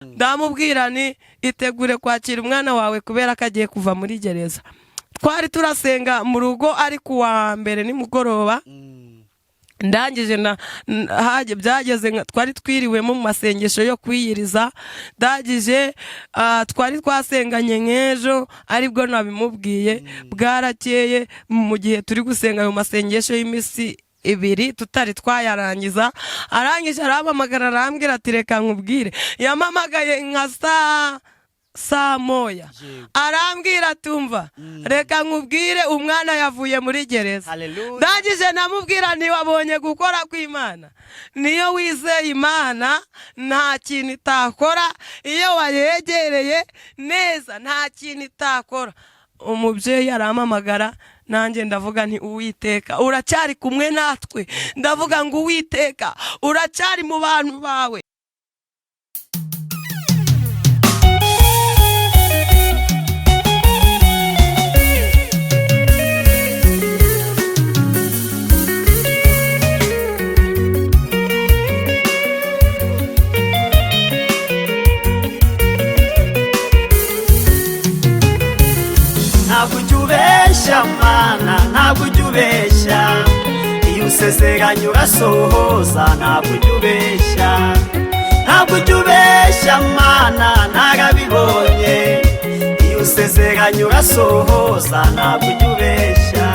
ndamubwira ni itegure kwakira umwana wawe kubera ko agiye kuva muri gereza. Twari turasenga mu rugo ari kuwa mbere nimugoroba, ndangije byageze twari twiriwemo mu masengesho yo kwiyiriza, ndangije twari twasenganye nk'ejo aribwo nabimubwiye. Bwarakeye mu gihe turi gusenga ayo masengesho y'imisi ibiri tutari twayarangiza, arangije arampamagara arambwira ati reka nkubwire. Yamamagaye nka saa moya, arambwira tumva reka nkubwire umwana yavuye muri gereza. Ndangije namubwira ntiwabonye gukora kw'Imana, niyo wizeye Imana nta kintu itakora, iyo wayegereye neza nta kintu itakora. Umubyeyi arampamagara, nanjye ndavuga nti Uwiteka uracyari kumwe natwe, ndavuga ngo Uwiteka uracyari mu bantu bawe. Mana ntabwo ujya ubeshya, iyo usezeranye urasohoza. Ntabwo ujya ubeshya, ntabwo ujya ubeshya Mana, narabibonye. Iyo usezeranye urasohoza, ntabwo ujya ubeshya.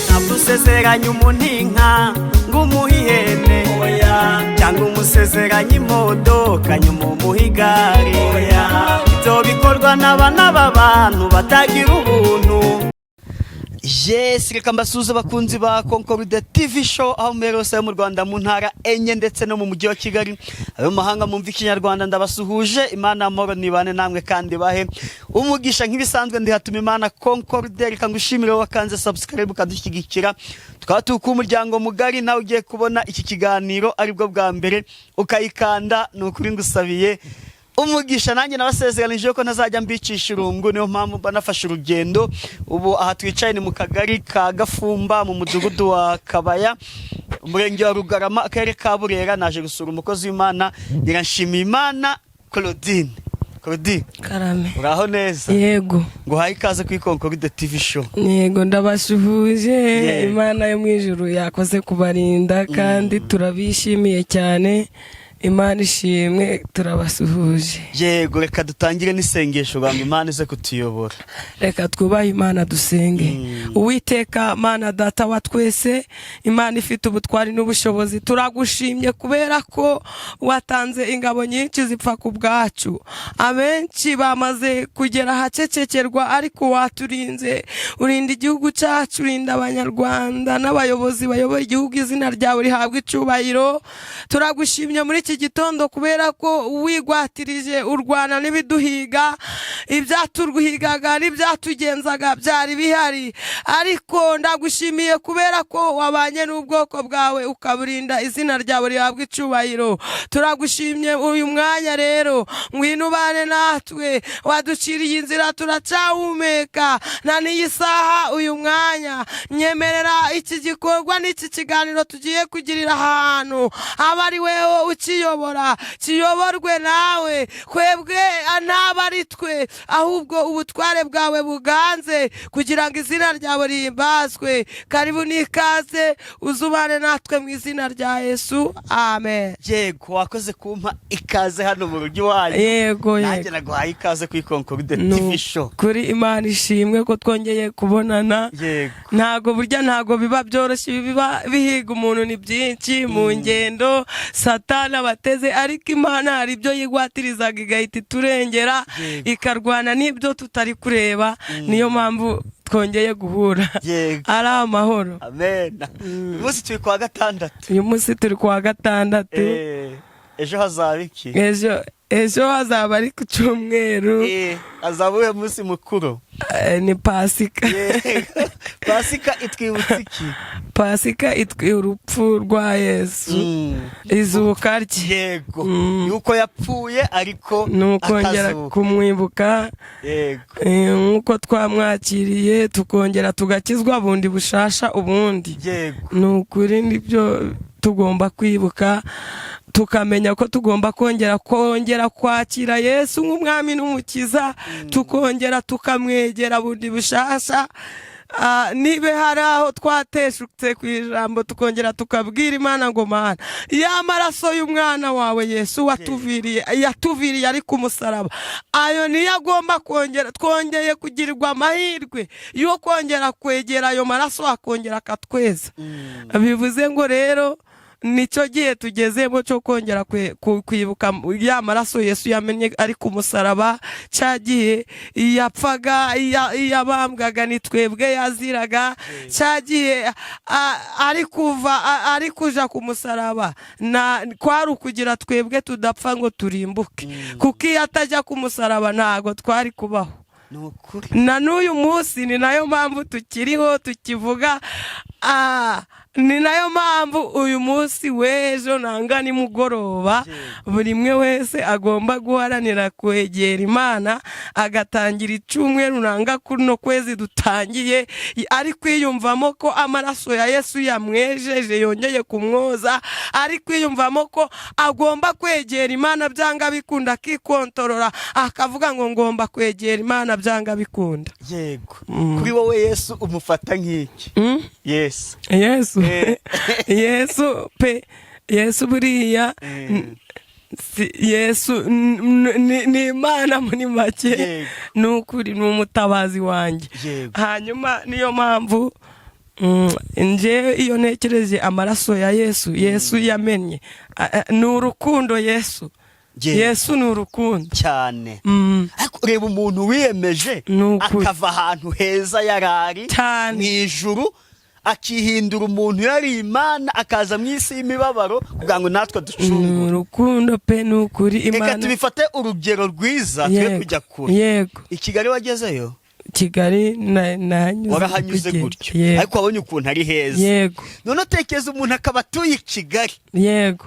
Ntabwo usezeranye umuntu inka ngo umuhe ihene, cyangwa umusezeranye imodoka nyuma umuhe igare. Ibyo bikorwa n'abana b'abantu batagira ubuntu. Yes, reka mbasuhuze abakunzi ba Concorde TV show aho mperose mu Rwanda mu ntara enye ndetse no mu mujyi wa Kigali. Abo mahanga mumva ikinyarwanda ndabasuhuje. Imana amahoro nibane namwe kandi bahe umugisha nk'ibisanzwe. Ndihatuma Imana Concorde, reka ngushimire wakanze subscribe ukadushyigikira. Tukaba tuku umuryango mugari, nawe ugiye kubona iki kiganiro aribwo bwa mbere ukayikanda, nukuri ngusabiye umugisha. Nanjye nabasezeranije ko ntazajya mbicisha irungu, niyo mpamvu banafashe urugendo. Ubu aha twicaye ni mu kagari ka Gafumba mu mudugudu wa Kabaya, umurenge wa Rugarama, akarere ka Burera. Naje gusura umukozi w'Imana Nyiranshimiye Imana Claudine. Claudine karame, uraho neza? Yego, nguhaye ikaze kuri Concorde TV show. Yego, ndabashuhuje. Imana yo mu ijuru yakoze kubarinda kandi turabishimiye cyane. Imana ishimwe, turabasuhuje. Yego, reka dutangire n'isengesho banga Imana ize kutuyobora. Reka twubahe Imana dusenge. Uwiteka Mana data wa twese, Imana ifite ubutwari n'ubushobozi, turagushimye kubera ko watanze ingabo nyinshi zipfa ku bwacu. Abenshi bamaze kugera hacecekerwa, ariko waturinze, urinda igihugu cyacu, urinda abanyarwanda n'abayobozi bayoboye igihugu. Izina ryawe rihabwa icyubahiro. Turagushimye muri iki gitondo kubera ko wigwatirije u Rwanda n'ibiduhiga. Ibyaturwigaga n'ibyatugenzaga byari bihari, ariko ndagushimiye kubera ko wabanye n'ubwoko bwawe ukaburinda. Izina ryawe rihabwa icyubahiro. Turagushimye uyu mwanya rero, ngwino ubane natwe, waduciriye inzira turacahumeka. Na n'iyi saha uyu mwanya nyemerera iki gikorwa n'iki kiganiro tugiye kugirira ahantu aba ari wewe ukiyobora, kiyoborwe nawe, kwebwe ntaba ari twe, ahubwo ubutware bwawe buganze, kugira ngo izina ryawe rihimbazwe. Karibu n'ikaze, uzubane natwe mu izina rya Yesu, amen. Yego, wakoze kumpa ikaze hano mu rugo iwanyu. Yego, nanjye naguhaye ikaze kuri Concorde TV show. Kuri Imana ishimwe ko twongeye kubonana. Yego, ntago biba byoroshye, biba bihiga umuntu ni byinshi mu ngendo Satani abateze, ariko Imana hari ibyo yigwatirizaga igahita iturengera, ikarwana n'ibyo tutari kureba. Niyo mpamvu twongeye guhura. Ari amahoro. Amen. Uyu munsi turi kwa gatandatu. Uyu munsi turi kwa gatandatu. Ejo hazaba iki? Ejo hazaba ari ku cyumweru. Hazaba uyu munsi mukuru. Ni Pasika. Pasika itwibutsa iki? Pasika itwiye urupfu rwa Yesu, izuka rye. Yego, yuko yapfuye ariko nukongera kumwibuka. Yego, nkuko twamwakiriye tukongera tugakizwa bundi bushasha ubundi. Yego, nukuri nibyo tugomba kwibuka, tukamenya ko tugomba kongera kwakira Yesu nk'umwami n'umukiza, tukongera tukamwegera bundi bushasha. Nibe hari aho twateshutse ku ijambo, tukongera tukabwira Imana ngo Mana, ya maraso y'umwana wawe Yesu yatuviriye ari ku musaraba, ayo niyo agomba twongeye kugirirwa amahirwe yo kongera kwegera ayo maraso, akongera akatweza. Bivuze ngo rero nicyo gihe tugezemo cyo kongera kwibuka ya maraso Yesu yamenye ari ku musaraba, cyagiye yapfaga, yabambwaga ni twebwe yaziraga, cyagiye ari kuja ku musaraba kwari ukugira twebwe tudapfa ngo turimbuke, kuko iyo atajya ku musaraba ntago twari kubaho. Na n'uyu munsi ni nayo mpamvu tukiriho tukivuga. Ni nayo mpamvu uyu munsi w'ejo nanga nimugoroba buri mwe wese agomba guharanira kwegera Imana, agatangira icumweru nanga kuno kwezi dutangiye ari kwiyumvamo ko amaraso ya Yesu yamwejeje yongeye kumwoza, ari kwiyumvamo ko agomba kwegera Imana byanga bikunda, akikontorora akavuga ngo ngomba kwegera Imana byanga bikunda. Yego, kuri wowe Yesu umufata nk'iki? Yesu Yesu buriya Yesu ni Imana muri make, nukuri ni umutabazi wanjye. Hanyuma niyo mpamvu nje iyo ntekereje amaraso ya Yesu yamenye, ni urukundo. Yesu ni urukundo cyane. Ariko reba umuntu wiyemeje akava ahantu heza yarari mu ijuru, akihindura umuntu yari Imana, akaza mu isi y'imibabaro kugira ngo natwe ducungure. Urukundo pe nukuri Imana. Reka tubifate urugero rwiza twe kujya kure. Yego, i Kigali wagezeyo? Kigali warahanyuze gutyo, ariko wabonye ukuntu ari heza. Yego, none tekeza umuntu akaba atuye i Kigali. Yego,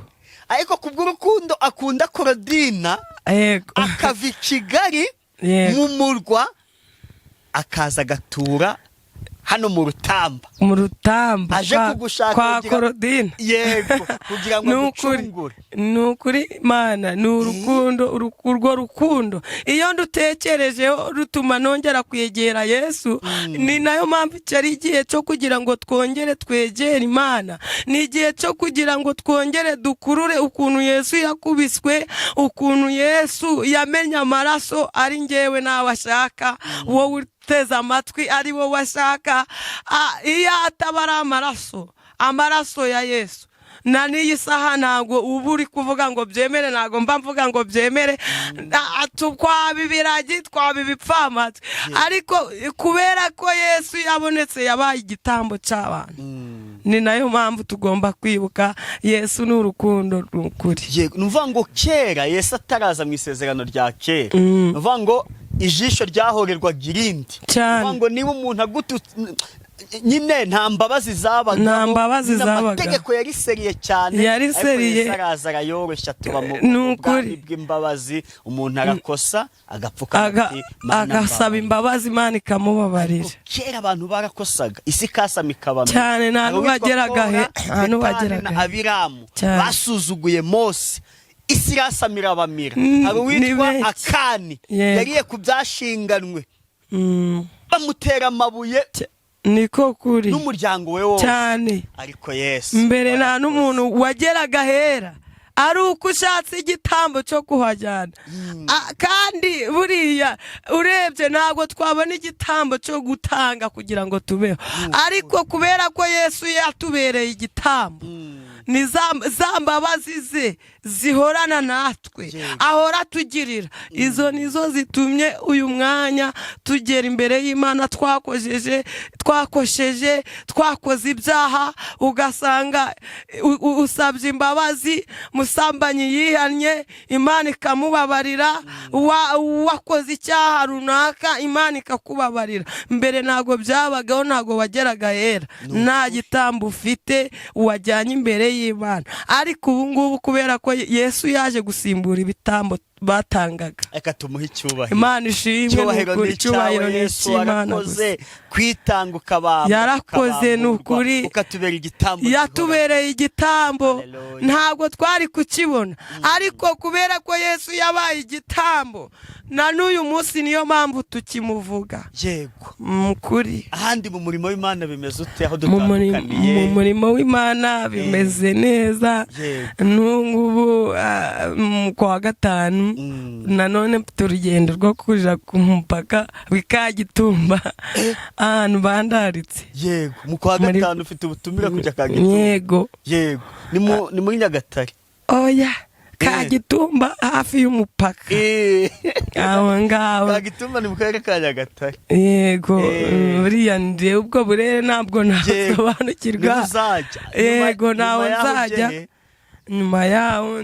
ariko kubw'urukundo akunda Korodina, yego, akava i Kigali mu murwa akaza gatura hano mu Rutamba aje kugushaka kwa Korodina. Yego, kugira ngo ducungure. Nukuri Imana ni urukundo, urwo rukundo iyo ndutekerejeho rutuma nongera kwegera Yesu. Ni nayo mpamvu cyari igihe cyo kugira ngo twongere twegere Imana, ni igihe cyo kugira ngo twongere dukurure ukuntu Yesu yakubiswe, ukuntu Yesu yamenye amaraso ari njyewe nawe ashaka, wowe teza amatwi ari wo washaka. Iyo atabara amaraso ya Yesu, na n'iyi saha ntabwo uba uri kuvuga ngo byemere, ntabwo mba mvuga ngo byemere, twaba ibiragi twaba ibipfamatwi. Ariko kubera ko Yesu yabonetse yabaye igitambo cy'abantu, ni nayo mpamvu tugomba kwibuka Yesu ni urukundo rukuri. Yego, nuvuga ngo kera Yesu ataraza mu isezerano rya kera, nuvuga ngo ijisho ryahorerwaga irindi. Nuvuga ngo niba umuntu nyine nta mbabazi zabagaho, amategeko yari seriye cyane, ariko Yesu araza arayoroshya, tuba mu bwami bw'imbabazi. Umuntu arakosa agapfuka agasaba imbabazi, Imana ikamubabarira. Kera abantu barakosaga, isi kasama ikabamira cyane, nta bageraga Abiramu basuzuguye Mose, isi irasamira bamira. Hari uwitwa Akani yariye ku byashinganwe, bamutera amabuye, niko kuri n'umuryango we wose cyane. Ariko Yesu mbere nta n'umuntu wageraga hera ari uko ushatse igitambo cyo kuhajyana. Kandi buriya urebye ntabwo twabona igitambo cyo gutanga kugira ngo tubeho, ariko kubera ko Yesu yatubereye igitambo, ni za mbabazi ze zihorana natwe ahora tugirira. Izo nizo zitumye uyu mwanya tugera imbere y'Imana twakosheje twakoze ibyaha, ugasanga usabye imbabazi, musambanyi yihannye Imana ikamubabarira, wakoze icyaha runaka Imana ikakubabarira. Mbere ntago byabagaho, ntago wageraga hera nta gitambo ufite wajyanye imbere y'Imana. Ariko ubu ngubu kubera ko Yesu yaje gusimbura ibitambo batangaga, eka tumuha icyubahiro. Imana ishimwe n'ukuri, cyubahiro n'Imana gusa. Kwitanga ukabamba, yarakoze n'ukuri, ukatubera igitambo, yatubereye igitambo. Ntabwo twari kukibona, ariko kubera ko Yesu yabaye igitambo, na n'uyu munsi niyo mpamvu tukimuvuga. Yego, mukuri. Ahandi mu murimo w'Imana bimeze ute aho dutandukaniye? Mu murimo w'Imana bimeze neza. N'ubu kwa gatanu nanone turugendo rwo kuja ku mupaka w'Ikagitumba ahantu bandaritse. Yego, mu kwa gatanu ufite ubutumira kujya Kagitumba? Yego. Yego, ni muri Nyagatare? Oya, Kagitumba hafi y'umupaka. Aho ngaho. Kagitumba ni mu karere ka Nyagatare? Yego, buriya ndi ubwo burere ntabwo nasobanukirwa. Yego, naho nzajya. Nyuma yaho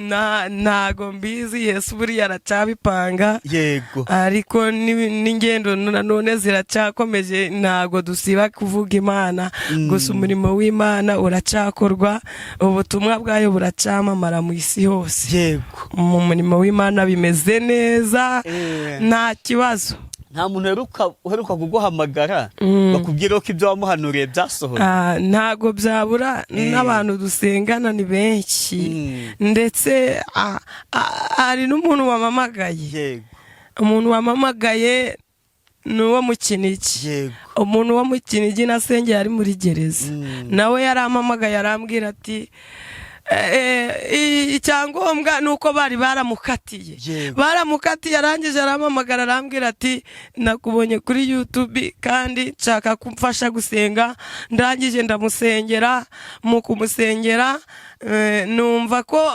ntago mbizi, Yesu buriya aracabipanga. Yego, ariko n'ingendo nanone ziracakomeje, ntago dusiba kuvuga Imana. Gusa umurimo w'Imana uracakorwa, ubutumwa bwayo buracamamara mu isi hose. yego, Mu murimo w'Imana bimeze neza, nta kibazo. nta muntu uheruka kuguhamagara bakubwira ko ibyo wamuhanuriye byasohoye? Ntago byabura, n'abantu dusengana ni benshi, ndetse hari n'umuntu wamamagaye. Yego, umuntu wamamagaye n'uwo mu Kinigi. Yego, umuntu wo mu Kinigi nasengeye ari muri gereza, nawe yaramamagaye arambwira ati icyangombwa nuko bari baramukatiye arangije aramamagara arambwira ati nakubonye kuri YouTube kandi nshaka kumfasha gusenga. Ndangije ndamusengera, mu kumusengera numva ko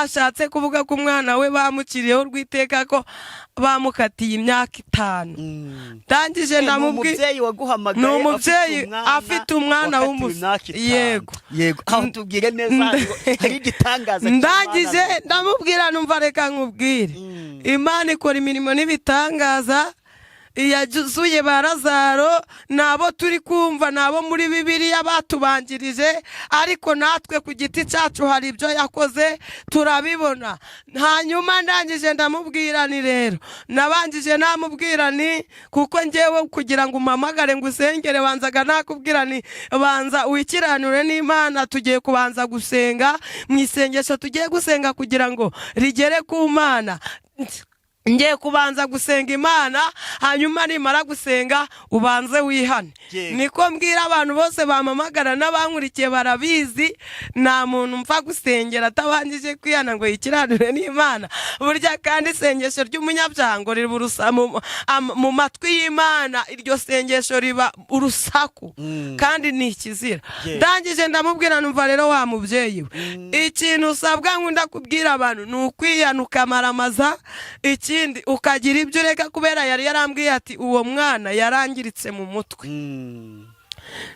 ashatse kuvuga ko umwana we bamukiriyeho urwiteka ko bamukatiye imyaka 5. Ndangije ndamubwira ni umubyeyi afite umwana yego, aho tubwire neza hari igitangaza. Ndangije ndamubwira numva reka nkubwire, Imana ikora imirimo n'ibitangaza. Yazuye ba Lazaro, nabo turi kumva, nabo muri Bibiliya batubanjirije, ariko natwe ku giti cyacu hari ibyo yakoze turabibona. Hanyuma ndangije ndamubwira ni rero, nabanjije namubwira ni kuko ngewe kugira ngo umpamagare ngo usengere banzaga nakubwira ni banza wikiranure n'Imana, tugiye kubanza gusenga mu isengesho, tugiye gusenga kugira ngo rigere ku Mana. Ngiye kubanza gusenga Imana, hanyuma nimara gusenga ubanze wihane. Niko mbwira abantu bose bamamagara n'abankurikiye barabizi, nta muntu mpfa gusengera atabanjije kwihana ngo yikiranure n'Imana. Burya kandi isengesho ry'umunyabyaha ngo riba mu matwi y'Imana, iryo sengesho riba urusaku kandi ni ikizira. Ndangije ndamubwira numva rero wa mubyeyi we, ikintu usabwa nkunda kubwira abantu ni ukwihana ukamaramaza, ikindi ukagira ibyo ureka, kubera yari yarambwiye ati uwo mwana yarangiritse mu mutwe.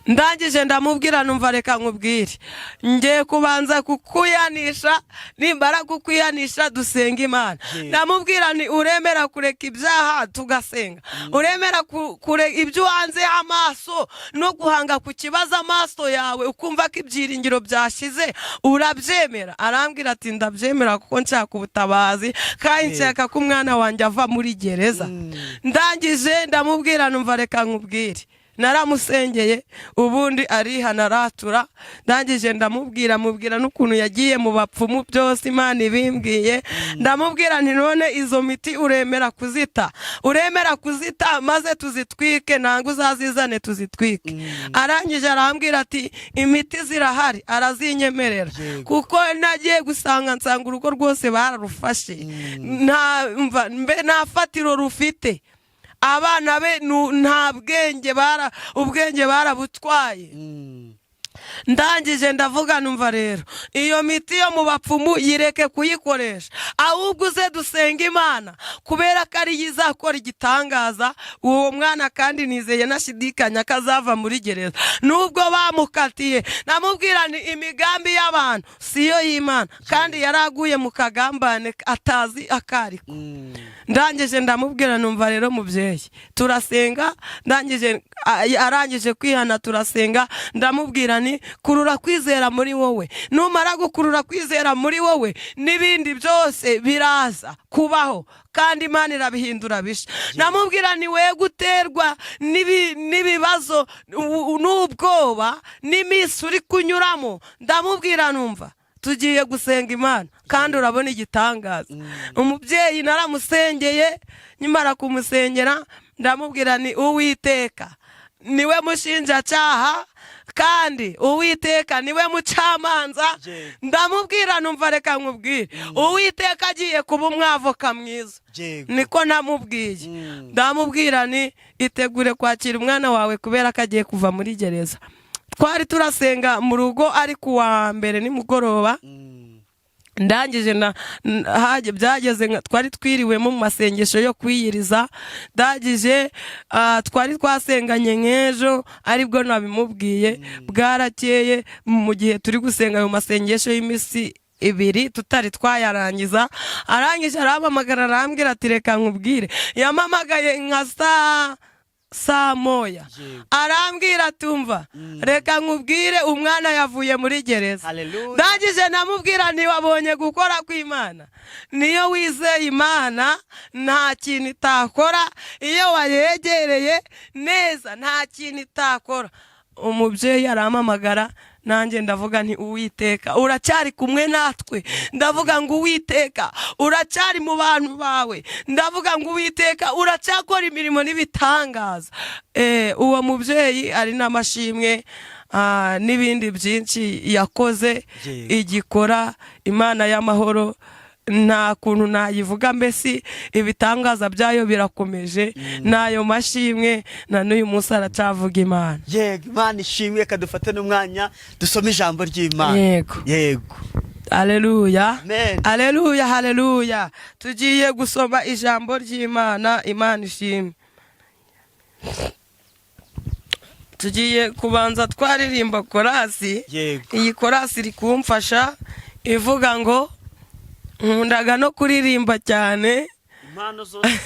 Ndangije ndamubwira numva reka nkubwire, ngiye kubanza kukuyanisha, nimbara kukuyanisha dusenga Imana. Ndamubwira ni uremera kureka ibyaha tugasenga, uremera kureka ibyo hanze amaso no guhanga ku kibazo amaso yawe ukumva ko ibyiringiro byashize, urabyemera? Arambwira ati ndabyemera kuko nshaka ubutabazi kandi nshaka ko umwana wanjye ava muri gereza. Ndangije ndamubwira numva reka nkubwire, naramusengeye ubundi arihana aratura. Ndangije ndamubwira n'ukuntu yagiye mu bapfumu byose Imana ibimbwiye. Ndamubwira nti none izo miti uremera kuzita maze tuzitwike, ntango uzazizane tuzitwike. Arangije arambwira ati imiti zirahari, arazinyemerera kuko nagiye gusanga nsanga urugo rwose bararufashe, nta fatiro rufite. Abana be nta ubwenge barabutwaye. ndangije ndavuga numva rero iyo miti yo mu bapfumu yireke kuyikoresha, ahubwo uze dusenga Imana kubera ko ari izakora igitangaza. Uwo mwana kandi nizeye nashidikanya ko azava muri gereza, nubwo bamukatiye. Namubwira ni imigambi y'abantu siyo y'Imana, kandi yaraguye mu kagambane atazi akariko. Ndangije ndamubwira numva rero mubyeyi turasenga. Ndangije arangije kwihana turasenga, ndamubwira ni kurura kwizera muri wowe. Numara gukurura kwizera muri wowe n'ibindi byose biraza kubaho, kandi Imana irabihindura bisha. Namubwira ni we guterwa n'ibibazo n'ubwoba n'imisi uri kunyuramo. Ndamubwira numva tugiye gusenga Imana kandi urabona igitangaza. Umubyeyi naramusengeye, nyimara kumusengera ndamubwira ni Uwiteka niwe mushinjacyaha kandi Uwiteka niwe mucamanza. Ndamubwira numva reka nkubwire Uwiteka agiye kuba umwavoka mwiza, niko namubwiye. Ndamubwira ni itegure kwakira umwana wawe kubera ko agiye kuva muri gereza. Twari turasenga mu rugo ari kuwa mbere nimugoroba. Ndangije byageze twari twiriwemo mu masengesho yo kwiyiriza. Ndangije twari twasenganye nk'ejo aribwo nabimubwiye. Bwarakeye mu gihe turi gusenga ayo masengesho y'imisi 2 tutari twayarangiza, arangije arampamagara arambwira ati reka nkubwire. Yamamagaye nka saa moya arambwira tumva reka nkubwire umwana yavuye muri gereza. Ndangije namubwira ni wabonye gukora kw'Imana. Niyo wizeye Imana nta kintu itakora, iyo wayegereye neza nta kintu itakora. Umubyeyi arampamagara, nanjye ndavuga nti Uwiteka uracyari kumwe natwe. Ndavuga ngo Uwiteka uracyari mu bantu bawe. Ndavuga ngo Uwiteka uracyakora imirimo n'ibitangaza. Uwo mubyeyi ari n'amashimwe n'ibindi byinshi yakoze igikora. Imana y'amahoro nta kuntu nayivuga, mbese ibitangaza byayo birakomeje. Nayo mashimwe na n'uyu munsi aracavuga Imana. Yego, Imana ishimwe. Kadufate n'umwanya dusome ijambo ry'Imana. Yego. Haleluya. Amen. Haleluya, haleluya. Tugiye gusoma ijambo ry'Imana. Imana ishimwe. Tugiye kubanza twaririmba korasi. Iyi korasi iri kumfasha ivuga ngo nkundaga no kuririmba cyane. Impano zose.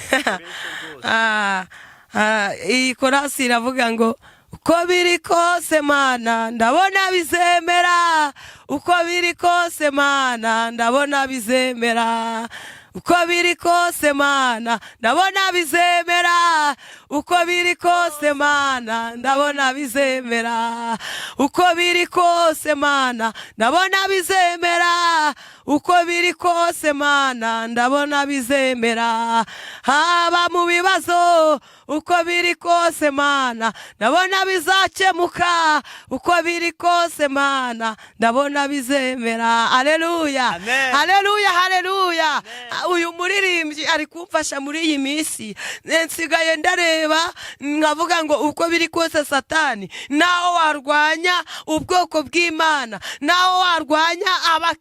Iyi korasi iravuga ngo uko biri kose Mana ndabona bizemera, uko biri kose Mana ndabona bizemera, uko biri kose Mana ndabona bizemera, uko biri kose Mana ndabona bizemera, uko biri kose Mana ndabona bizemera, uko biri kose Mana ndabona bizemera. Haba mu bibazo uko biri kose Mana ndabona bizakemuka, uko biri kose Mana ndabona bizemera. Haleluya, haleluya, haleluya. Uyu muririmbyi ari kumfasha muri iyi minsi. Nsigaye ndareba nkavuga ngo uko biri kose Satani naho warwanya ubwoko bw'Imana, naho warwanya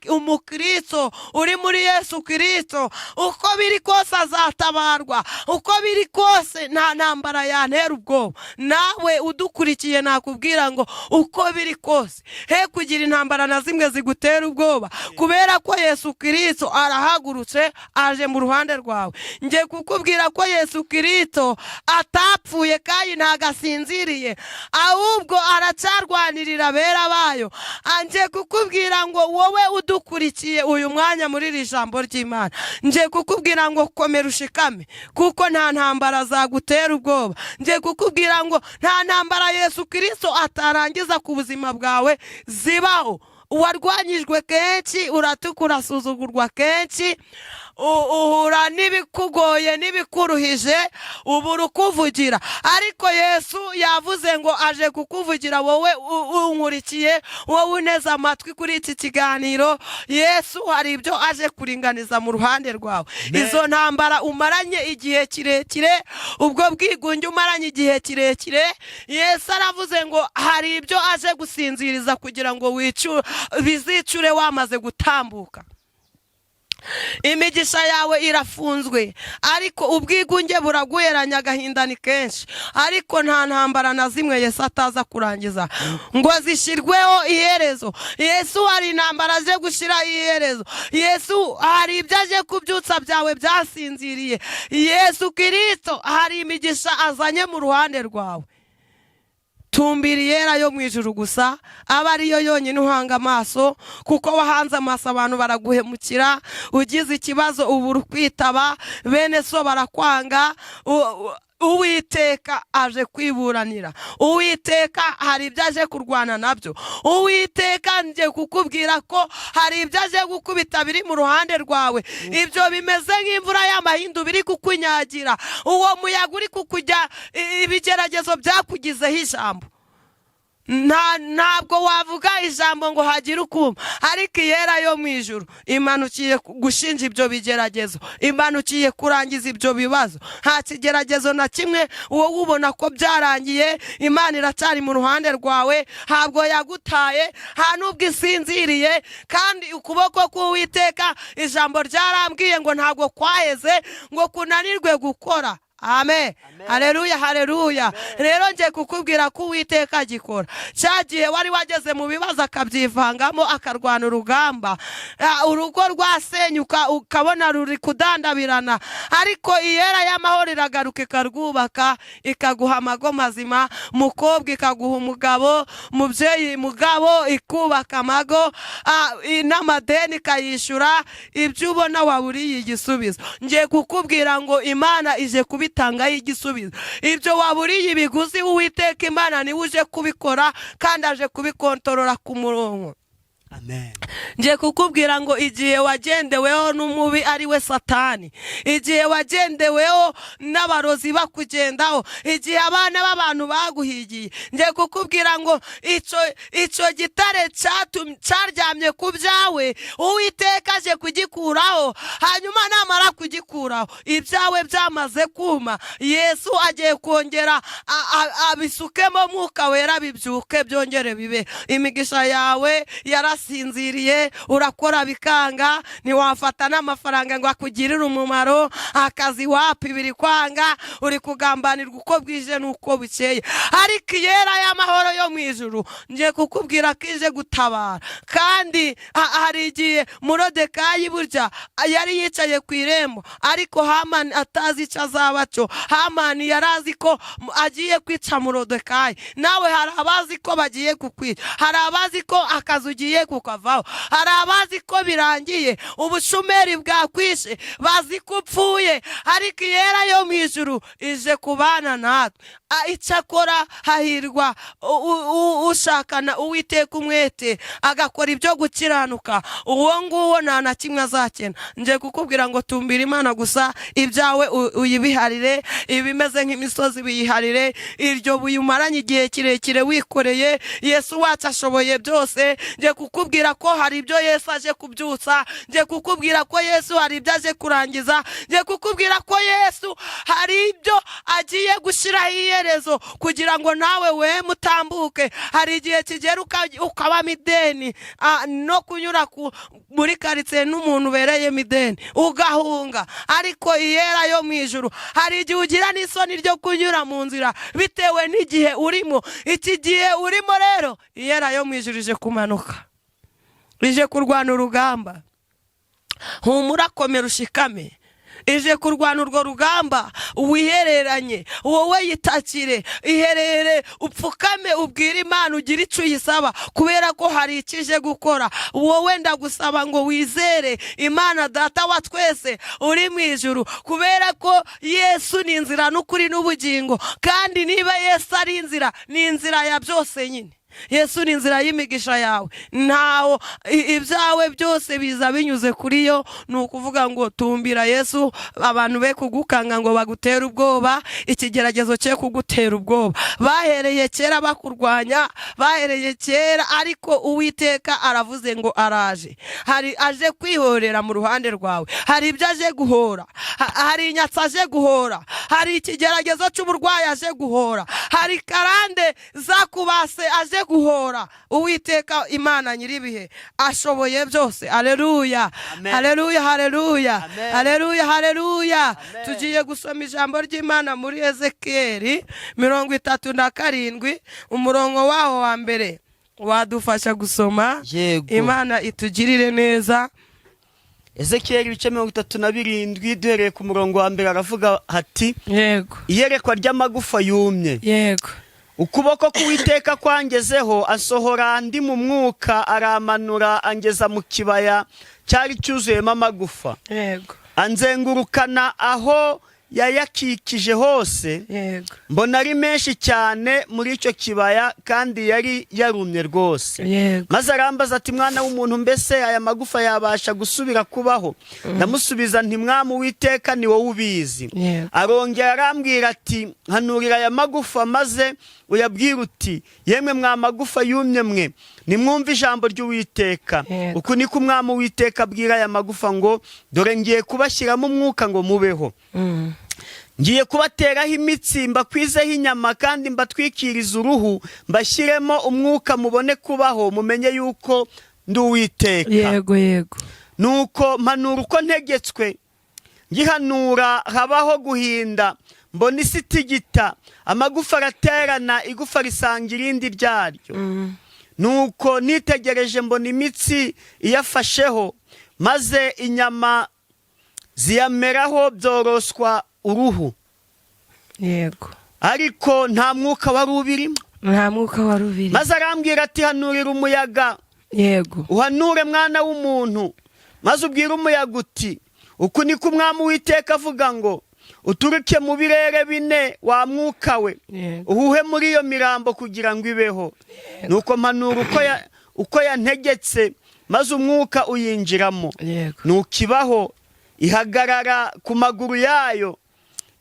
umukristo uri muri Yesu Kristo, uko biri kose azatabarwa, uko biri kose nta ntambara yantera ubwoba. Nawe udukurikiye nakubwira ngo uko biri kose he kugira intambara na zimwe zigutera ubwoba, kubera ko Yesu Kristo arahagurutse aje mu ruhande rwawe. Ngiye kukubwira ko Yesu Kristo atapfuye kandi ntagasinziriye, ahubwo aracyarwanirira abera bayo. Ngiye kukubwira ngo wowe udukurikiye uyu mwanya muri iri jambo ry'Imana, ngiye kukubwira ngo komera ushikame, kuko nta ntambara zagutera ubwoba. Ngiye kukubwira ngo nta ntambara Yesu Kristo atarangiza ku buzima bwawe zibaho. Warwanyijwe kenshi, uratukura, urasuzugurwa kenshi, uhura n'ibikugoye n'ibikuruhije ubura ukuvugira, ariko Yesu yavuze ngo aje kukuvugira wowe unkurikiye, wowe uneze amatwi kuri iki kiganiro. Yesu hari ibyo aje kuringaniza mu ruhande rwawe. Izo ntambara umaranye igihe kirekire, ubwo bwigunge umaranye igihe kirekire, Yesu aravuze ngo hari ibyo aje gusinziriza kugira ngo bizicure wamaze gutambuka. Imigisha yawe irafunzwe, ariko ubwigunge buraguheranya, agahinda ni kenshi, ariko nta ntambara na zimwe Yesu ataza kurangiza ngo zishyirweho iherezo. Yesu hari intambara aje gushyiraho iherezo. Yesu hari ibyo aje kubyutsa byawe byasinziriye. Yesu Kristo hari imigisha azanye mu ruhande rwawe. Tumbira iyera yo mu ijuru gusa, aba ariyo yonyine uhanga amaso, kuko wahanze amaso abantu baraguhemukira. Ugize ikibazo ubura kwitaba, bene so barakwanga. Uwiteka aje kwiburanira. Uwiteka hari ibyo aje kurwana nabyo. Uwiteka nje kukubwira ko hari ibyo aje gukubita biri mu ruhande rwawe. Ibyo bimeze nk'imvura y'amahindu biri kukunyagira. Uwo muyaga uri kukujya, ibigeragezo byakugizeho ijambo. Ntabwo wavuga ijambo ngo hagire ukuma, ariko iyera yo mu ijuru imanukiye gushinja ibyo bigeragezo, imanukiye kurangiza ibyo bibazo. Nta kigeragezo na kimwe wowe ubona ko byarangiye. Imana iracyari mu ruhande rwawe, ntabwo yagutaye, nta nubwo isinziriye. Kandi ukuboko k'Uwiteka, ijambo ryarambwiye ngo ntabwo kwaheze ngo kunanirwe gukora. Amen. Haleluya, haleluya. Rero nje kukubwira ko Uwiteka agikora. Cyagiye wari wageze mu bibazo akabyivangamo, akarwana urugamba, urugo rwasenyuka ukabona ruri kudandabirana, ariko iyera y'amahoro iragaruka ikarwubaka, ikaguha amago mazima. Mukobwa ikaguha umugabo, mubyeyi mugabo ikubaka amago, n'amadeni ikayishyura. Ibyo ubona waburiye igisubizo, nje kukubwira ngo Imana ije kubitangaho igisubizo. Ibyo waburiye ibiguzi, Uwiteka Imana niwe uje kubikora, kandi aje kubikontorora ku murongo. Amen. Nje kukubwira ngo igihe wagendeweho n'umubi ari we Satani, igihe wagendeweho n'abarozi bakugendaho, igihe abana b'abantu baguhigiye, nje kukubwira ngo icyo gitare cyaryamye ku byawe, Uwiteka aje kugikuraho. Hanyuma namara kugikuraho, ibyawe byamaze kuma, Yesu agiye kongera abisukemo Mwuka Wera, bibyuke byongere bibe. Imigisha yawe yarasinziriye, urakora bikanga, ntiwafata n'amafaranga ngo akugirire umumaro. Akazi wapi biri kwanga, uri kugambanirwa uko bwije n'uko bukeye. Ariko iyera y'amahoro yo mu ijuru nje kukubwira ko ije gutabara. Kandi hari igihe Moridekayi burya yari yicaye ku irembo, ariko Hamani atazi icyo azaba cyo. Hamani yari azi ko agiye kwica Moridekayi. Nawe hari abazi ko bagiye kukwica, hari abazi ko akazi ugiye kukavaho, hari abazi ko birangiye, ubushomeri bwakwishe, bazi ko upfuye, ariko iyera yo mu ijuru ije kubana natwe. Icyakora hahirwa ushakana Uwiteka umwete, agakora ibyo gukiranuka, uwo nguwo nta na kimwe azakena. Nje kukubwira ngo tumbira Imana gusa, ibyawe uyibiharire, ibimeze nk'imisozi biyiharire. Iryo buye umaranye igihe kirekire wikoreye, Yesu wacu ashoboye byose. Nje kukubwira ko hari ibyo Yesu aje kubyutsa, nje kukubwira ko Yesu hari ibyo aje kurangiza, nje kukubwira ko Yesu hari ibyo agiye gushyiraho iherezo kugira ngo nawe we mutambuke. Hari igihe kigera ukabamo ideni, no kunyura muri karitsiye n'umuntu ubereye ideni ugahunga, ariko iyera yo mu ijuru hari igihe ugira n'isoni ryo kunyura mu nzira bitewe n'igihe urimo. Iki gihe urimo rero, iyera yo mu ijuru ije kumanuka, ije kurwana urugamba. Humura, komera ushikame, ije kurwana urwo rugamba. Wihereranye, wowe yitakire, iherere, upfukame, ubwire Imana, ugire icyo uyisaba, kubera ko hari ikije gukora. Wowe ndagusaba ngo wizere Imana Data wa twese uri mu ijuru, kubera ko Yesu ni inzira n'ukuri n'ubugingo. Kandi niba Yesu ari inzira, ni inzira ya byose nyine. Yesu ni inzira y'imigisha yawe. Ntawo ibyawe byose biza binyuze kuri yo. Ni ukuvuga ngo tumbira Yesu, abantu be kugukanga ngo bagutere ubwoba, ikigeragezo cye kugutera ubwoba. Bahereye kera bakurwanya, bahereye kera, ariko Uwiteka aravuze ngo araje. Hari aje kwihorera mu ruhande rwawe. Hari ibyo aje guhora, hari inyatsi aje guhora, hari ikigeragezo cy'uburwayi aje guhora, hari karande zakubase aje guhora. Uwiteka Imana nyiribihe ashoboye byose. Haleluya, haleluya, haleluya, haleluya, haleluya. Tugiye gusoma ijambo ry'Imana muri Ezekiyeli 37 umurongo waho wa mbere. Wadufasha gusoma? Yego. Imana itugirire neza. Ezekiyeli 37 duhereye ku murongo wa mbere aravuga hati, yego, iyerekwa ry'amagufa yumye. Yego. Ukuboko k'Uwiteka kwangezeho, asohora ndi mu mwuka, aramanura angeza mu kibaya cyari cyuzuyemo amagufa. Yego. Anzengurukana aho yayakikije hose. Yego. Mbona ari menshi cyane muri icyo kibaya, kandi yari yarumye rwose. Yego. Maze arambaza ati, mwana w'umuntu, mbese aya magufa yabasha gusubira kubaho? Ndamusubiza nti, Mwami Uwiteka ni wowe ubizi. Yego. Arongera arambwira ati, hanurira aya magufa maze uyabwira uti, yemwe mwa magufa yumye mwe, nimwumve ijambo ry'Uwiteka. Uku niko Umwami Uwiteka abwira aya magufa ngo, dore ngiye kubashyiramo umwuka ngo mubeho. Ngiye kubateraho imitsi, mbakwizeho inyama, kandi mbatwikiriza uruhu, mbashyiremo umwuka, mubone kubaho, mumenye yuko ndi Uwiteka. Yego, yego. Nuko mpanura uko ntegetswe, ngihanura habaho guhinda, mbona isi itigita, amagufa araterana, igufa risanga irindi ryaryo. Nuko nitegereje mbona imitsi iyafasheho, maze inyama ziyameraho, byoroswa uruhu. Yego. Ariko nta mwuka wari ubirimo. Nta mwuka wari ubirimo. Maze arambwira ati, hanurira umuyaga. Yego. Uhanure mwana w'umuntu, maze ubwire umuyaga uti, uku niko Umwami Uwiteka avuga ngo, uturuke mu birere bine wa mwuka we, uhuhe muri iyo mirambo kugira ngo ibeho. Nuko mpanura uko yantegetse, maze umwuka uyinjiramo. Nuko ibaho, ihagarara ku maguru yayo,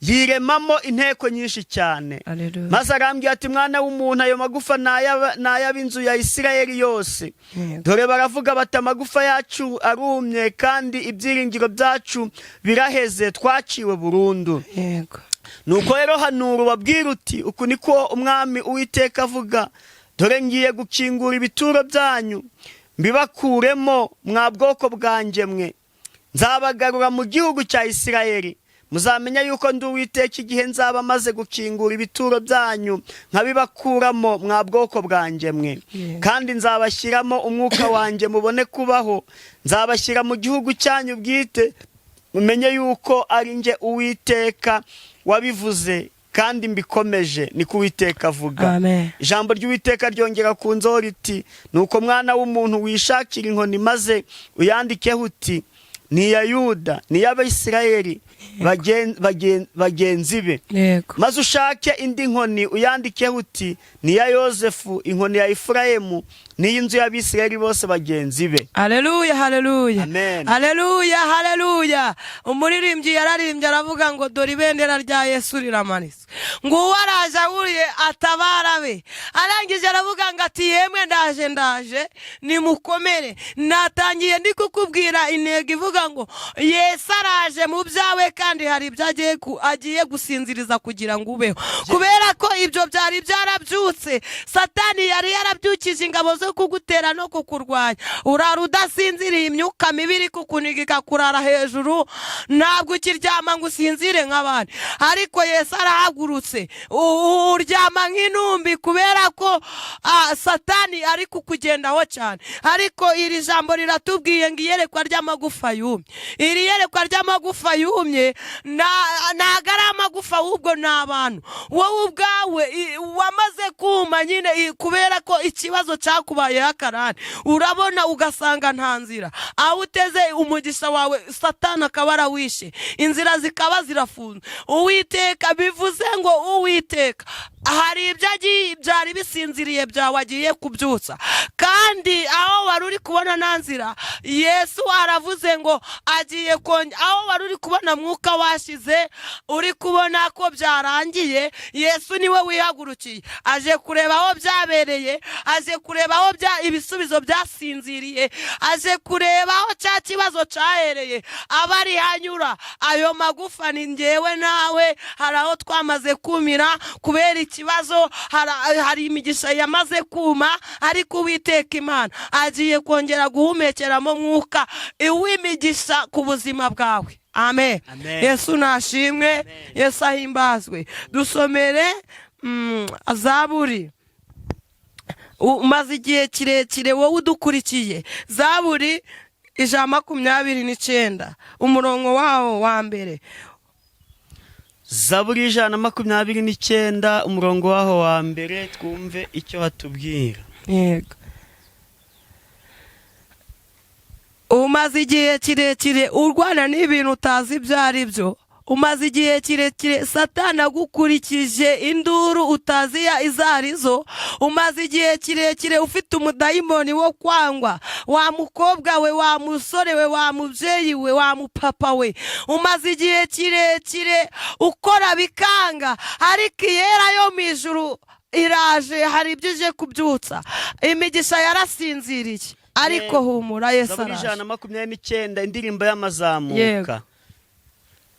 yiremamo inteko nyinshi cyane. Maze arambwira ati, mwana w'umuntu, ayo magufa n'ay'ab'inzu ya Isirayeli yose. Dore baravuga bati, amagufa yacu arumye, kandi ibyiringiro byacu biraheze, twaciwe burundu. Nuko rero hanura ubabwira uti, uku niko Umwami Uwiteka avuga, dore ngiye gukingura ibituro byanyu, mbibakuremo mwa bwoko bwanjye mwe, nzabagarura mu gihugu cya Isirayeli. Muzamenya yuko ndi Uwiteka igihe nzaba maze gukingura ibituro byanyu, nkabibakuramo mwa bwoko bwanjye mwe. Kandi nzabashyiramo umwuka wanjye, mubone kubaho. Nzabashyira mu gihugu cyanyu bwite, mumenye yuko ari nge Uwiteka wabivuze, kandi mbikomeje, niko Uwiteka avuga. Ijambo ry'Uwiteka ryongera kunzaho riti, nuko mwana w'umuntu, wishakira inkoni maze uyandikeho uti, ni iya Yuda, ni iy'Abisirayeli bagenzi be. Maze ushake indi nkoni uyandikeho uti, ni iya Yosefu, inkoni ya Efurayimu, n'iy'inzu y'Abisirayeli bose bagenzi be. Haleluya, haleluya. Amen. Haleluya, haleluya. Umuririmbyi yararimbye aravuga ngo, dore ibendera rya Yesu riramanitse, ngo uwo araje ahuriye atabara be. Arangije aravuga ngo ati, yemwe ndaje nimukomere. Natangiye ndi kukubwira intego ivuga ngo, Yesu araje mu byawe, kandi hari ibyo agiye gusinziriza kugira ngo ubeho. Kubera ko ibyo byari byarabyutse, Satani yari yarabyukije ingabo zo kugutera no kukurwanya. Urara udasinziriye, imyuka mibi iri kukuniga ikakurara hejuru, ntabwo ukiryama ngo usinzire nk'abandi. Ariko Yesu arahagurutse, uryama nk'intumbi, kubera ko Satani ari kukugendaho cyane. Ariko iri jambo riratubwiye ngo iyerekwa ry'amagufa yumye. Iri yerekwa ry'amagufa yumye ntago ari amagufa, ahubwo ni abantu. Wowe ubwawe wamaze kuma nyine, kubera ko ikibazo cyakubayeho akarande. Urabona ugasanga nta nzira, aho uteze umugisha wawe Satani akaba arawishe, inzira zikaba zirafunze. Uwiteka bivuze ngo Uwiteka hari ibyo byari bisinziriye byawe agiye kubyutsa. Kandi aho wari uri kubona nta nzira, Yesu aravuze ngo agiye aho wari uri kubona mwuka washize, uri kubona ko byarangiye, Yesu niwe wihagurukiye, aje kureba aho byabereye, aje kureba aho ibisubizo byasinziriye, aje kureba aho cya kibazo cyahereye, abari hanyura. Ayo magufa ni njyewe nawe, hari aho twamaze kumira kubera ikibazo, hari imigisha yamaze kuma, ariko Uwiteka Imana agiye kongera guhumekeramo mwuka w'imigisha ku buzima bwawe. Amen. Yesu nashimwe, Yesu ahimbazwe. Dusomere Zaburi. Umaze igihe kirekire wowe udukurikiye, Zaburi 129 umurongo wawo wa mbere. Zaburi 129 umurongo waho wa mbere, twumve icyo hatubwira. Yego. Umaze igihe kirekire urwana n'ibintu utazi ibyo ari byo. Umaze igihe kirekire Satani agukurikije induru utazi izo arizo. Umaze igihe kirekire ufite umudayimoni wo kwangwa, wa mukobwa we, wa musore we, wa mubyeyi we, wa mupapa we. Umaze igihe kirekire ukora bikanga, ariko Iyera yo mu ijuru iraje, hari ibyo ije kubyutsa. Imigisha yarasinziriye, ariko humura, Yesu araje. Zaburi 129 indirimbo y'amazamuka.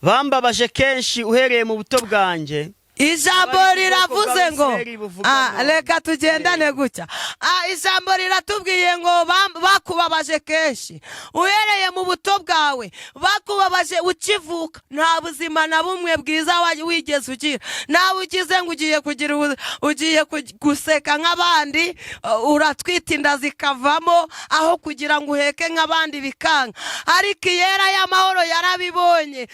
Bambabaje kenshi uhereye mu buto bwanjye. Ijambo riravuze ngo reka tugendane gutya. Ijambo riratubwiye ngo bakubabaje kenshi uhereye mu buto bwawe, bakubabaje ukivuka. Nta buzima na bumwe bwiza wigeze ugira. Nawe ugize ngo ugiye guseka nk'abandi, uratwita inda zikavamo aho kugira ngo uheke nk'abandi bikanga. Ariko Iyera y'amahoro yarabibonye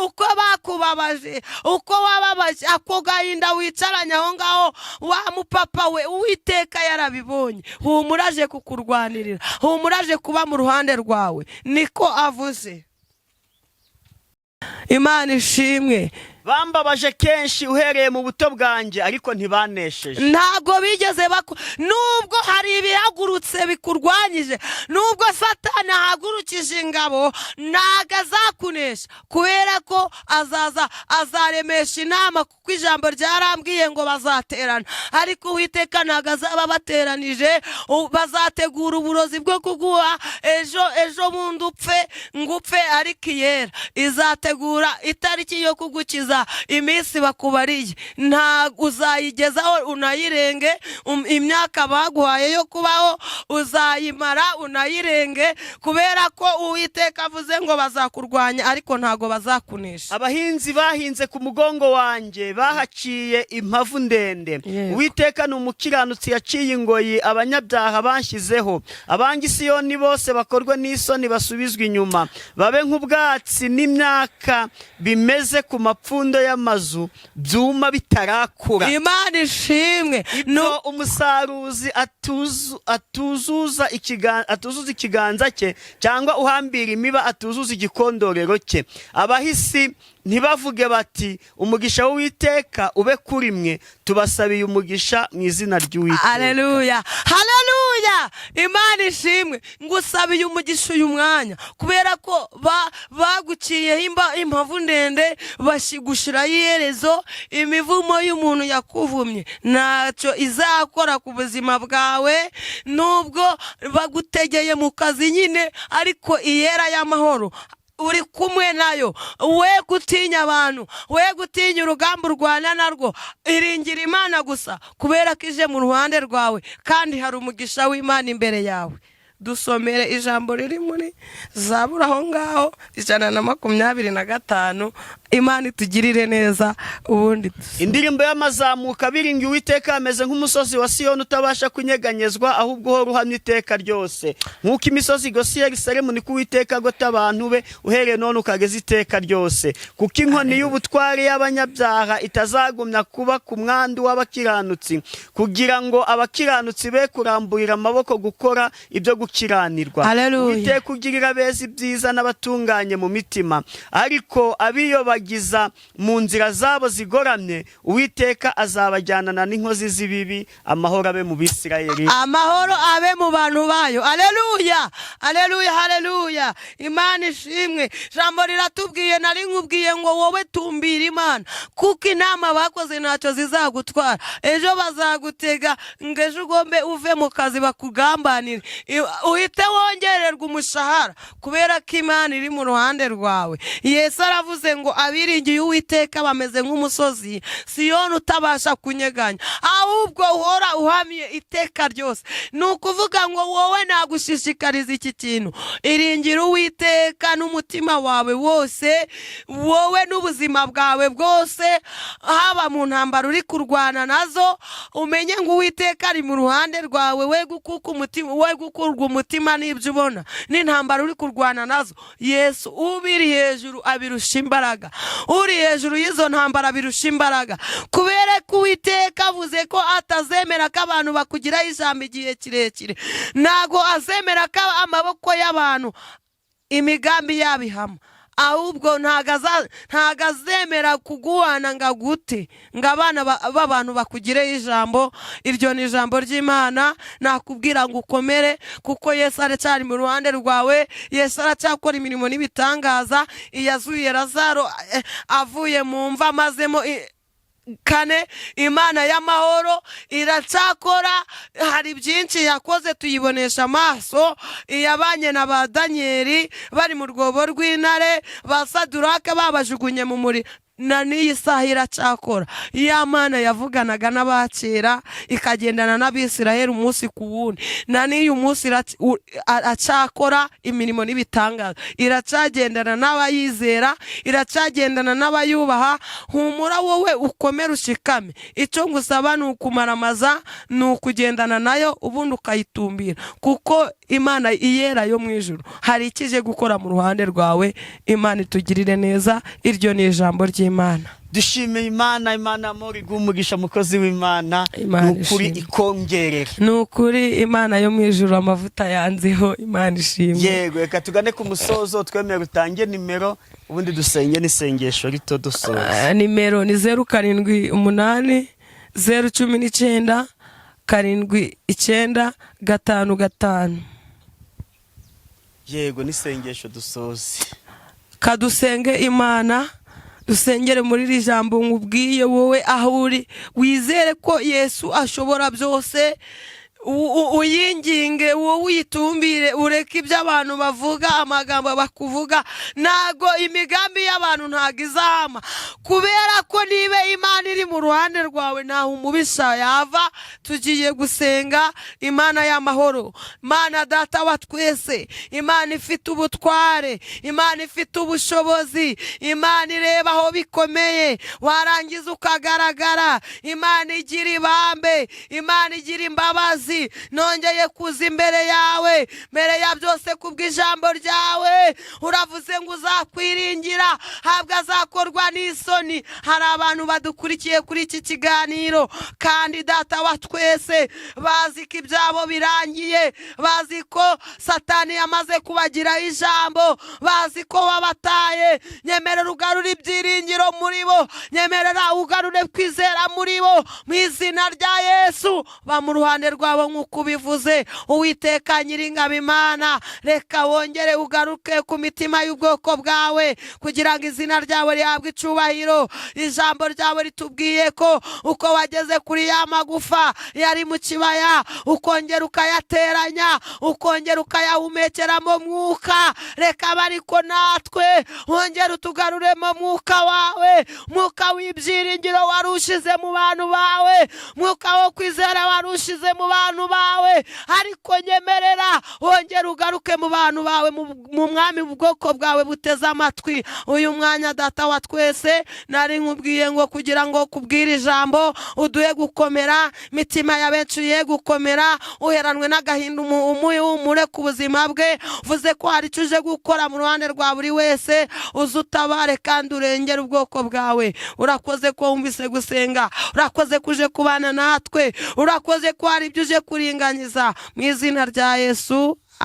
uko bakubabaje, uko wababaje, ako gahinda wicaranye aho ngaho, wa mupapa we, Uwiteka yarabibonye. Humuraje kukurwanirira, humuraje kuba mu ruhande rwawe, niko avuze. Imana ishimwe. Bambabaje kenshi uhereye mu buto bwanjye, ariko ntibanesheje. Ntabwo bigeze nubwo hari ibihagurutse bikurwanyije, nubwo Satani ahagurukije ingabo, ntago azakunesha, kubera ko azaremesha inama, kuko ijambo ryarambwiye ngo bazaterana. Ariko Uwiteka ntago azaba bateranije, bazategura uburozi bwo kuguha ejo bundi ngupfe, ariko Iyera izategura itariki yo kugukiza iminsi bakubariye. Ntago uzayigezaho unayirenge, imyaka baguhaye yo kubaho uzayimara unayirenge, kubera ko Uwiteka avuze ngo bazakurwanya, ariko ntago bazakunesha. Abahinzi bahinze ku mugongo wanjye bahaciye impavu ndende. Uwiteka ni umukiranutsi, yaciye ingoyi abanyabyaha banshyizeho. Abangi Siyoni bose bakorwe n'isoni basubizwa inyuma, babe nk'ubwatsi n'imyaka bimeze ku mapfundo y'amazu byuma bitarakura. Imana ishimwe. Ibyo umusaruzi atuzuza ikiganza cye, cyangwa uhambira imiba atuzuza igikondorero cye. Abahisi ntibavuge bati umugisha w'Uwiteka ube kuri mwe, tubasabiye umugisha mu izina ry'Uwiteka. Haleluya, haleluya. Imana ishimwe. Ngusabiye umugisha uyu mwanya, kubera ko baguciyeho impavu ndende, gushiraho iherezo. Imivumo y'umuntu yakuvumye ntacyo izakora ku buzima bwawe, nubwo bagutegeye mu kazi nyine, ariko Iyera y'amahoro uri kumwe nayo. We gutinya abantu, we gutinya urugamba urwana narwo, iringira Imana gusa, kubera ko ije mu ruhande rwawe, kandi hari umugisha w'Imana imbere yawe. Dusomere ijambo riri muri Zaburi aho ngaho 125. Imana itugirire neza. Ubundi indirimbo y'amazamuka biringi Uwiteka ameze nk'umusozi wa Siyoni utabasha kunyeganyezwa, ahubwo uhora uhamya iteka ryose. Nk'uko imisozi igose Yerusalemu, niko Uwiteka agota abantu be uhereye none ukageza iteka ryose. Kuko inkoni y'ubutware y'abanyabyaha itazagumya kuba ku mwandu w'abakiranutsi, kugira ngo abakiranutsi be kuramburira amaboko gukora ibyo gukiranirwa. Haleluya. Uwiteka ugirira beza ibyiza n'abatunganye mu mitima, ariko abiyobagiza mu nzira zabo zigoramye Uwiteka azabajyanana n'inkozi z'ibibi. Amahoro abe mu Bisirayeli, amahoro abe mu bantu bayo. Haleluya, haleluya, haleluya. Imana ishimwe. Jambo riratubwiye, nari nkubwiye ngo wowe tumbira Imana, kuko inama bakoze ntacyo zizagutwara. Ejo bazagutega ngo ejo ugombe uve mu kazi bakugambanire, uhite wongererwa umushahara kubera ko Imana iri mu ruhande rwawe. Yesu aravuze ngo abiringiye Uwiteka bameze nk'umusozi Siyoni utabasha kunyeganya, ahubwo uhora uhamiye iteka ryose. Ni ukuvuga ngo wowe nagushishikariza iki kintu: iringira Uwiteka n'umutima wawe wose, wowe n'ubuzima bwawe bwose, haba mu ntambara uri kurwana nazo, umenye ngo Uwiteka ari mu ruhande rwawe. We gukurwa umutima n'ibyo ubona n'intambara uri kurwana nazo. Yesu ubiri hejuru abirusha imbaraga, uri hejuru y'izo ntambara abirusha imbaraga, kubera ko Uwiteka avuze ko atazemera ko abantu bakugiraho ijambo igihe kirekire. Ntago azemera ko amaboko y'abantu imigambi yabihama, ahubwo ntago azemera kuguhana ngo agute ngo abana b'abantu bakugireho ijambo. Iryo ni ijambo ry'Imana. Nakubwira ngo ukomere, kuko Yesu aracyari mu ruhande rwawe. Yesu aracyakora imirimo n'ibitangaza. Iyazuye Lazaro avuye mu mva amazemo kane, Imana y'amahoro iracyakora. Hari byinshi yakoze tuyibonesha amaso. Iyabanye na ba Danieli bari mu rwobo rw'intare, ba Saduraka babajugunye mu muriro, na n'iyi saha iracyakora. Ya Mana yavuganaga n'abakera ikagendana n'Abisirayeli umunsi ku wundi, na n'uyu munsi iracyakora imirimo n'ibitangaza. Iracyagendana n'abayizera, iracyagendana n'abayubaha. Humura wowe ukomere ushikame. Icyo ngusaba ni ukumaramaza, ni ukugendana nayo, ubundi ukayitumbira, kuko Imana iyera yo mu ijuru hari ikije gukora mu ruhande rwawe. Imana itugirire neza. Iryo ni ijambo ry'Imana. Dushimiye Imana. Imana muri gumugisha mukozi w'Imana, nukuri ikongerera. Nukuri Imana yo mu ijuru amavuta yanzeho. Imana ishimwe. Yego, reka tugane ku musozo. Twemere utange nimero, ubundi dusenge n'isengesho rito dusoza. Nimero ni 078 019 79 55. Yego, n'isengesho dusoze. Kadusenge Imana, dusengere muri iri jambo nkubwiye. Wowe aho uri wizere ko Yesu ashobora byose. Uyinginge, wowe uyitumbire, ureke ibyo abantu bavuga, amagambo bakuvuga. Nago imigambi y'abantu ntago izahama, kubera ko nibe Imana iri mu ruhande rwawe ntaho umubisha yava. Tugiye gusenga Imana y'amahoro, Mana Data wa twese, Imana ifite ubutware, Imana ifite ubushobozi, Imana ireba aho bikomeye warangiza ukagaragara. Imana igira ibambe, Imana igira imbabazi. Nongeye kuza imbere yawe, mbere ya byose kubw'ijambo ryawe. Uravuze ngo uzakwiringira habwa azakorwa n'isoni. Hari abantu badukurikiye kuri iki kiganiro, kandi Data wa twese bazi ko ibyabo birangiye, bazi ko Satani yamaze kubagiraho ijambo, bazi ko wabataye. Nyemerera ugarure ibyiringiro muri bo, nyemerera ugarure kwizera muri bo, mu izina rya Yesu. Ba mu ruhande rwabo nk'uko ubivuze. Uwiteka Nyiringabo Imana, reka wongere ugaruke ku mitima y'ubwoko bwawe, kugira ngo izina ryawe rihabwe icubahiro. Ijambo ryawe ritubwiye ko uko wageze kuri ya magufa yari mu kibaya, ukongera ukayateranya, ukongera ukayahumekeramo mwuka. Reka bariko natwe wongere utugaruremo mwuka wawe, mwuka w'ibyiringiro warushize mu bantu bawe, mwuka wo kwizera warushize mu bantu bawe. Ariko nyemerera wongere ugaruke mu bantu bawe, mu mwami ubwoko bwawe buteze amatwi uyu mwanya. Data wa twese, nari nkubwiye ngo kugira ngo kubwira ijambo uduhe gukomera, mitima ya benshi ye gukomera, uheranwe n'agahinda umure ku buzima bwe. Vuze ko hari icyo uje gukora mu ruhande rwa buri wese, uzutabare kandi urengere ubwoko bwawe. Urakoze ko wumvise gusenga, urakoze kuje kubana natwe, urakoze ko hari ibyo uje kuringaniza. Mu izina rya Yesu,